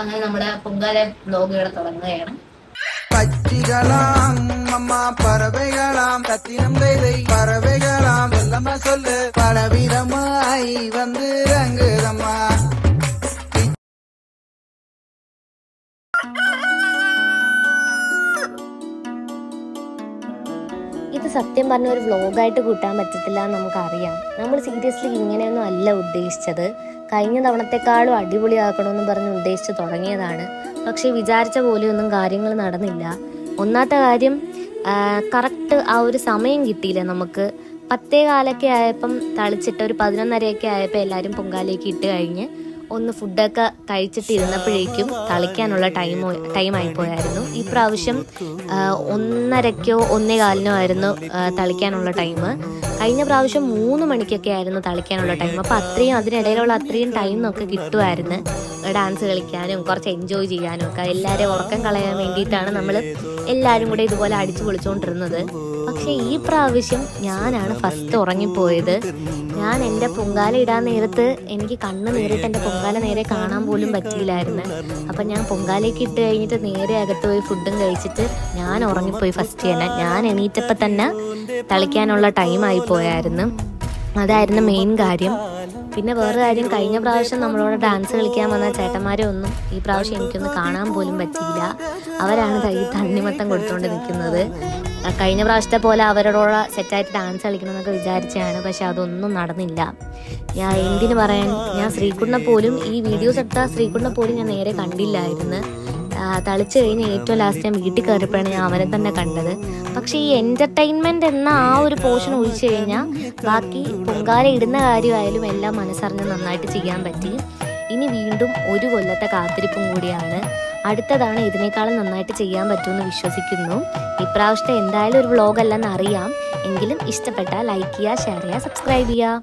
അങ്ങനെ നമ്മുടെ പൊങ്കാല വ്ലോഗ് ഇവിടെ തുടങ്ങുകയാണ്. പക്ഷികളാം അമ്മ പറവകളാം കത്തിനം വേദை പറവകളാം എല്ലാം சொல்லு പലവിധമായി வந்து ரங்குதம்மா. ഇത് സത്യം പറഞ്ഞ ഒരു വ്ലോഗായിട്ട് കൂട്ടാൻ പറ്റത്തില്ല എന്ന് നമുക്കറിയാം. നമ്മൾ സീരിയസ്ലി ഇങ്ങനെയൊന്നും അല്ല ഉദ്ദേശിച്ചത്. കഴിഞ്ഞ തവണത്തെക്കാളും അടിപൊളിയാക്കണമെന്ന് പറഞ്ഞ് ഉദ്ദേശിച്ച് തുടങ്ങിയതാണ്. പക്ഷേ വിചാരിച്ച പോലെയൊന്നും കാര്യങ്ങൾ നടന്നില്ല. ഒന്നാമത്തെ കാര്യം, കറക്റ്റ് ആ ഒരു സമയം കിട്ടിയില്ല നമുക്ക്. 10:15 ആയപ്പം തളിച്ചിട്ട് ഒരു 11:30 ആയപ്പോൾ എല്ലാവരും പൊങ്കാലേക്ക് ഇട്ട് കഴിഞ്ഞ് ഒന്ന് ഫുഡൊക്കെ കഴിച്ചിട്ടിരുന്നപ്പോഴേക്കും തളിക്കാനുള്ള ടൈമായിപ്പോയായിരുന്നു. ഈ പ്രാവശ്യം 1:30 1:15 ആയിരുന്നു തളിക്കാനുള്ള ടൈം. കഴിഞ്ഞ പ്രാവശ്യം 3 മണിക്കൊക്കെ ആയിരുന്നു തളിക്കാനുള്ള ടൈം. അപ്പോൾ അതിനിടയിലുള്ള അത്രയും ടൈം നമുക്ക് കിട്ടുമായിരുന്നു ഡാൻസ് കളിക്കാനും കുറച്ച് എൻജോയ് ചെയ്യാനും ഒക്കെ. എല്ലാവരെയും ഉറക്കം കളയാൻ വേണ്ടിയിട്ടാണ് നമ്മൾ എല്ലാവരും കൂടെ ഇതുപോലെ അടിച്ചു പൊളിച്ചുകൊണ്ടിരുന്നത്. പക്ഷേ ഈ പ്രാവശ്യം ഞാനാണ് ഫസ്റ്റ് ഉറങ്ങിപ്പോയത്. ഞാൻ എൻ്റെ പൊങ്കാല ഇടാൻ നേരത്ത് എനിക്ക് കണ്ണ് നേരിട്ട് എൻ്റെ പൊങ്കാല നേരെ കാണാൻ പോലും പറ്റിയില്ലായിരുന്നു. അപ്പം ഞാൻ പൊങ്കാലയ്ക്ക് ഇട്ട് കഴിഞ്ഞിട്ട് നേരെ അകത്ത് പോയി ഫുഡും കഴിച്ചിട്ട് ഞാൻ ഉറങ്ങിപ്പോയി ഫസ്റ്റ് തന്നെ. ഞാൻ എണീറ്റപ്പോൾ തന്നെ തളിക്കാനുള്ള ടൈമായി പോയായിരുന്നു. അതായിരുന്നു മെയിൻ കാര്യം. പിന്നെ വേറെ കാര്യം, കഴിഞ്ഞ പ്രാവശ്യം നമ്മളോട് ഡാൻസ് കളിക്കാൻ വന്ന ചേട്ടന്മാരെ ഒന്നും ഈ പ്രാവശ്യം എനിക്കൊന്ന് കാണാൻ പോലും പറ്റിയില്ല. അവരാണ് തണ്ണിമത്തം കൊടുത്തുകൊണ്ട് നിൽക്കുന്നത്. കഴിഞ്ഞ പ്രാവശ്യത്തെ പോലെ അവരോട് സെറ്റായിട്ട് ഡാൻസ് കളിക്കണമെന്നൊക്കെ വിചാരിച്ചതാണ്. പക്ഷെ അതൊന്നും നടന്നില്ല. എന്തിനു പറയാൻ, ഞാൻ ശ്രീകുട്ടനെ പോലും ഈ വീഡിയോസ് എടുത്ത ശ്രീകുട്ടനെ പോലും ഞാൻ നേരെ കണ്ടില്ലായിരുന്നു. തളിച്ച് കഴിഞ്ഞ് ഏറ്റവും ലാസ്റ്റ് ഞാൻ വീട്ടിൽ കയറിയപ്പോഴാണ് ഞാൻ അവനെ തന്നെ കണ്ടത്. പക്ഷേ ഈ എൻ്റർടൈൻമെൻറ്റ് എന്ന ആ ഒരു പോർഷൻ ഒഴിച്ചു കഴിഞ്ഞാൽ ബാക്കി പൊങ്കാല ഇടുന്ന കാര്യമായാലും എല്ലാം മനസ്സറിഞ്ഞ് നന്നായിട്ട് ചെയ്യാൻ പറ്റി. ഇനി വീണ്ടും ഒരു കൊല്ലത്തെ കാത്തിരിപ്പും കൂടിയാണ്. അടുത്തതാണ് ഇതിനേക്കാളും നന്നായിട്ട് ചെയ്യാൻ പറ്റുമെന്ന് വിശ്വസിക്കുന്നു. ഇപ്രാവശ്യത്തെ എന്തായാലും ഒരു വ്ളോഗ് അല്ലെന്ന് അറിയാം. എങ്കിലും ഇഷ്ടപ്പെട്ടാൽ ലൈക്ക് ചെയ്യുക, ഷെയർ ചെയ്യുക, സബ്സ്ക്രൈബ് ചെയ്യുക.